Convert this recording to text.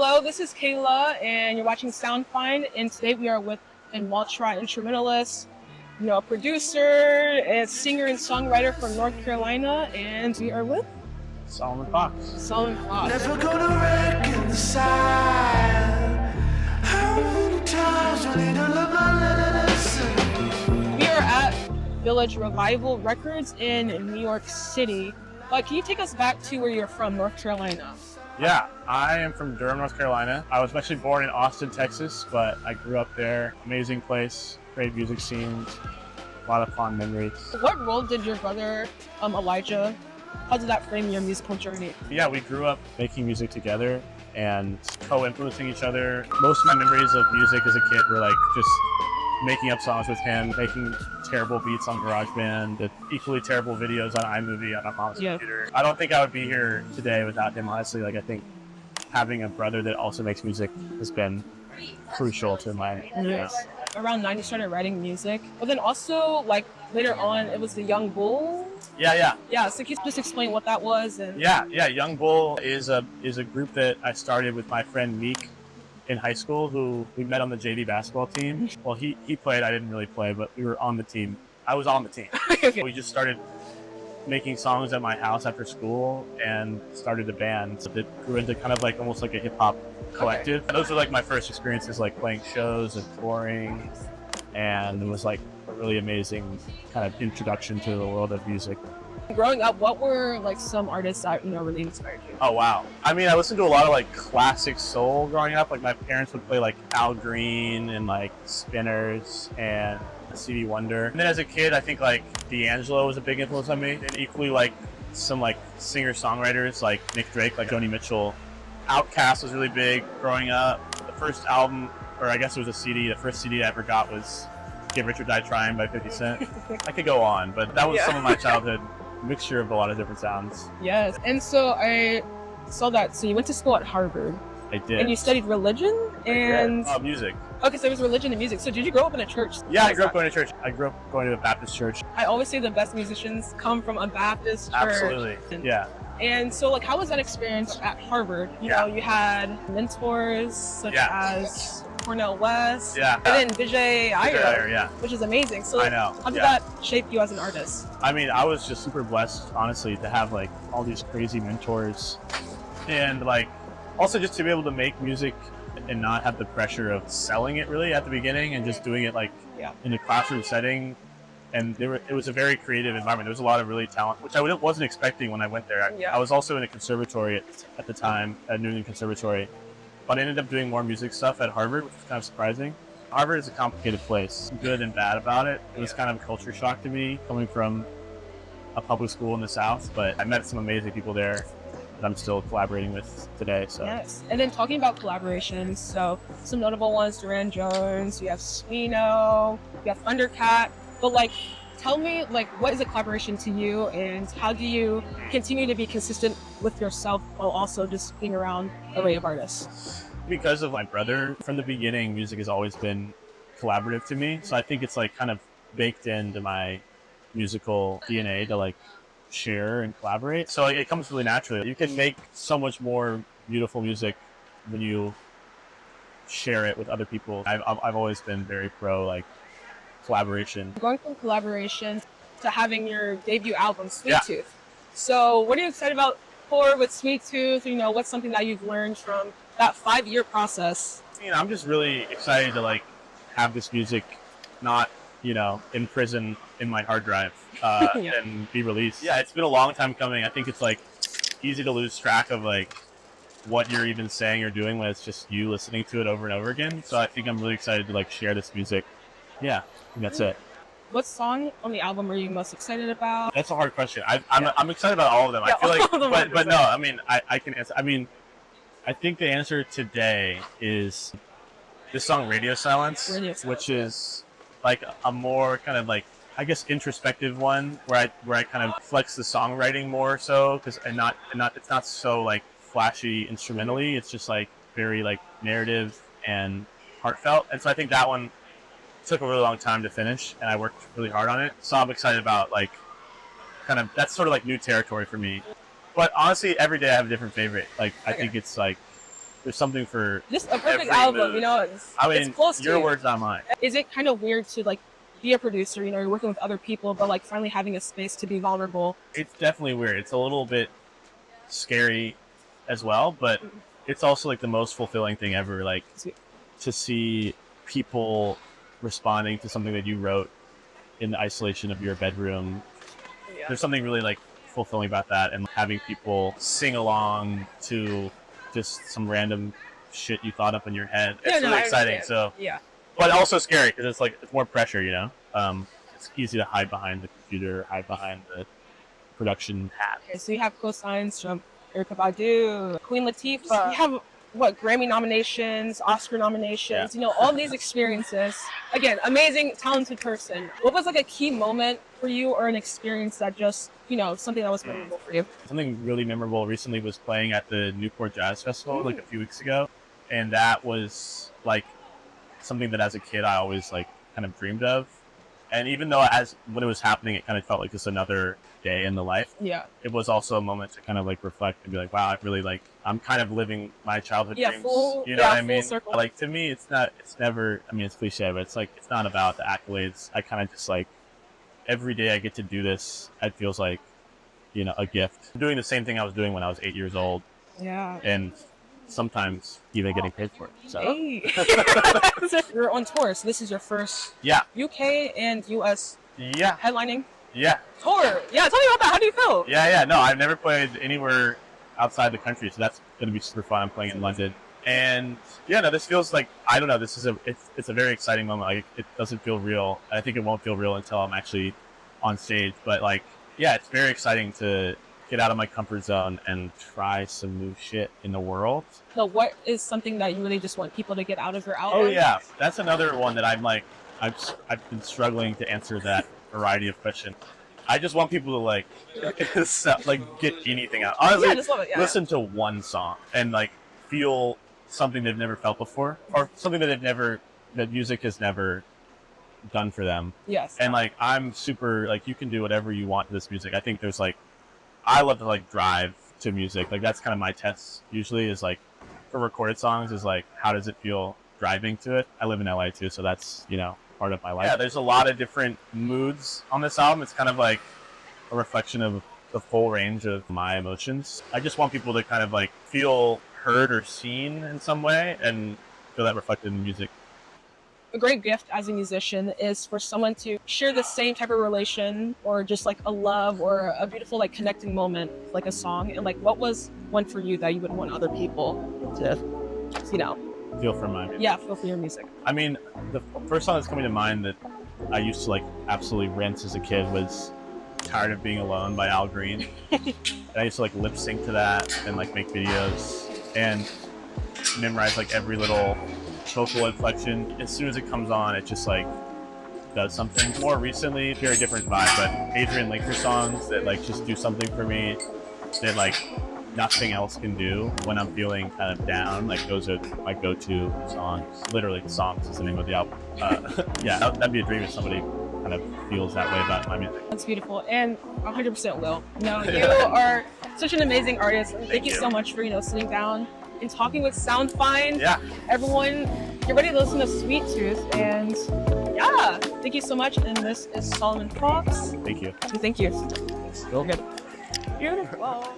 Hello, this is Kayla, and you're watching Soundfind, and today we are with a multi-instrumentalist, a producer, a singer and songwriter from North Carolina, and we are with Solomon Fox. Solomon Fox. Never gonna reconcile. How many times do I need to learn my lesson? We are at Village Revival Records in New York City. Can you take us back to where you're from, North Carolina? Yeah, I am from Durham, North Carolina. I was actually born in Austin, Texas, but I grew up there. Amazing place, great music scenes, a lot of fond memories. What role did your brother, Elijah, how did that frame your musical journey? Yeah, we grew up making music together and co-influencing each other. Most of my memories of music as a kid were like just making up songs with him, making terrible beats on GarageBand, equally terrible videos on iMovie on my mom's computer. I don't think I would be here today without him, honestly. I think having a brother that also makes music has been crucial to my life. Around 9, you started writing music, but then also, later on, it was the Young Bull. Yeah, so can you just explain what that was? And Yeah, Young Bull is a group that I started with my friend Meek in high school, who we met on the JV basketball team. Well, he played, I didn't really play, but we were on the team. I was on the team. Okay. We just started making songs at my house after school and started a band that grew into kind of almost like a hip-hop collective. Okay. Those were my first experiences playing shows and touring, and it was a really amazing kind of introduction to the world of music. Growing up, what were some artists that really inspired you? Oh wow! I mean, I listened to a lot of classic soul growing up. My parents would play Al Green and Spinners and Stevie Wonder. And then as a kid, I think D'Angelo was a big influence on me, and equally some singer-songwriters like Nick Drake, Joni Mitchell. Outkast was really big growing up. The first album, or I guess it was a CD, the first CD I ever got was Get Rich or Die Trying by 50 Cent. I could go on, but that was some of my childhood mixture of a lot of different sounds. Yes, and so I saw that. So you went to school at Harvard. I did. And you studied religion and music. Okay, so it was religion and music. So did you grow up in a church? Yeah, I grew up going to church. I grew up going to a Baptist church. I always say the best musicians come from a Baptist church. Absolutely. Yeah. And so how was that experience at Harvard? You know, you had mentors such as Cornel West, and then Vijay Iyer, which is amazing. So I know. How did that shape you as an artist? I mean, I was just super blessed, honestly, to have all these crazy mentors, and also just to be able to make music and not have the pressure of selling it really at the beginning, and just doing it in a classroom setting. And it was a very creative environment. There was a lot of really talent, which I wasn't expecting when I went there. I was also in a conservatory at the time, at New England Conservatory. But I ended up doing more music stuff at Harvard, which was kind of surprising. Harvard is a complicated place, good and bad about it. It was kind of a culture shock to me, coming from a public school in the South. But I met some amazing people there that I'm still collaborating with today. So. Yes, and then talking about collaborations, so some notable ones, Duran Jones, you have Smino, you have Thundercat. But tell me, what is a collaboration to you, and how do you continue to be consistent with yourself while also just being around an array of artists? Because of my brother, from the beginning, music has always been collaborative to me. So I think it's kind of baked into my musical DNA to share and collaborate. So it comes really naturally. You can make so much more beautiful music when you share it with other people. I've always been very pro collaboration. Going from collaboration to having your debut album, Sweettooth. So what are you excited about with Sweettooth? What's something that you've learned from that 5-year process? I'm just really excited to have this music not, in prison in my hard drive and be released. Yeah, it's been a long time coming. I think it's easy to lose track of what you're even saying or doing when it's just you listening to it over and over again. So I think I'm really excited to share this music. Yeah, that's it. What song on the album are you most excited about? That's a hard question. I'm excited about all of them. I feel but no, I mean, I can answer. I mean, I think the answer today is this song "Radio Silence," which is a more kind of I guess introspective one where I kind of flex the songwriting more so because it's not so flashy instrumentally. It's just very narrative and heartfelt, and so I think that one took a really long time to finish, and I worked really hard on it. So I'm excited about that's sort of new territory for me. But honestly, every day I have a different favorite. I think it's there's something for Just a perfect every album, mood. you know. It's close to your you. words, not mine. Is it kind of weird to like be a producer? You know, you're working with other people, but like finally having a space to be vulnerable. It's definitely weird. It's a little bit scary as well, but it's also like the most fulfilling thing ever. Like to see people responding to something that you wrote in the isolation of your bedroom. Yeah. There's something really like fulfilling about that, and having people sing along to just some random shit you thought up in your head. It's really exciting. So yeah. but also scary because it's like it's more pressure, you know. It's easy to hide behind the computer, hide behind the production hat. Okay, so you have co-signs from Erykah Badu, Queen Latifah. You have what, Grammy nominations, Oscar nominations. You know, all these experiences. Again, amazing, talented person. What was like a key moment for you, or an experience that just, you know, something that was memorable for you? Something really memorable recently was playing at the Newport Jazz Festival like a few weeks ago, and that was like something that as a kid I always like kind of dreamed of. And even though when it was happening, it kind of felt like just another day in the life. Yeah. It was also a moment to kind of like reflect and be like, wow, I'm kind of living my childhood dreams. You know what I mean? Circle. Like to me, it's never, I mean, it's cliche, but it's like, it's not about the accolades. I kind of just like, every day I get to do this, it feels like, you know, a gift. I'm doing the same thing I was doing when I was 8 years old. Yeah. And sometimes even getting paid for it. So. Hey. You're on tour, so this is your first UK and US headlining tour. Yeah, tell me about that. How do you feel? Yeah. No, I've never played anywhere outside the country, so that's going to be super fun. I'm playing in London. And yeah, no, this feels like, I don't know, it's a very exciting moment. Like, it doesn't feel real. I think it won't feel real until I'm actually on stage. But like, yeah, it's very exciting to get out of my comfort zone and try some new shit in the world. So what is something that you really just want people to get out of your album? Oh yeah, that's another one that I'm like, I've been struggling to answer that variety of question. I just want people to like, get anything out. Honestly, just love it. Listen to one song and like feel something they've never felt before, or something that music has never done for them. Yes. And like, I'm super like, you can do whatever you want to this music. I think there's like, I love to like drive to music. Like that's kind of my test usually, is like for recorded songs, is like, how does it feel driving to it? I live in LA too, so that's, you know, part of my life. Yeah, there's a lot of different moods on this album. It's kind of like a reflection of the full range of my emotions. I just want people to kind of like feel heard or seen in some way and feel that reflected in the music. A great gift as a musician is for someone to share the same type of relation, or just like a love or a beautiful like connecting moment, like a song. And like, what was one for you that you would want other people to, you know, feel for my music? Yeah, feel for your music. I mean, the first song that's coming to mind that I used to like absolutely rinse as a kid was Tired of Being Alone by Al Green. And I used to like lip sync to that and like make videos and memorize like every little vocal inflection. As soon as it comes on, it just like does something. More recently, very different vibe, but Adrian Linker songs that like just do something for me that like nothing else can do when I'm feeling kind of down. Like those are my go-to songs. Literally, Songs is the name of the album. Yeah, that'd be a dream if somebody kind of feels that way about my music. That's beautiful, and 100% will. No, you are such an amazing artist. Thank you so much for, you know, sitting down and talking with Sound Fine. Yeah. Everyone, get ready to listen to Sweettooth, and yeah, thank you so much. And this is Solomon Fox. Thank you. Thank you. Real good. Beautiful.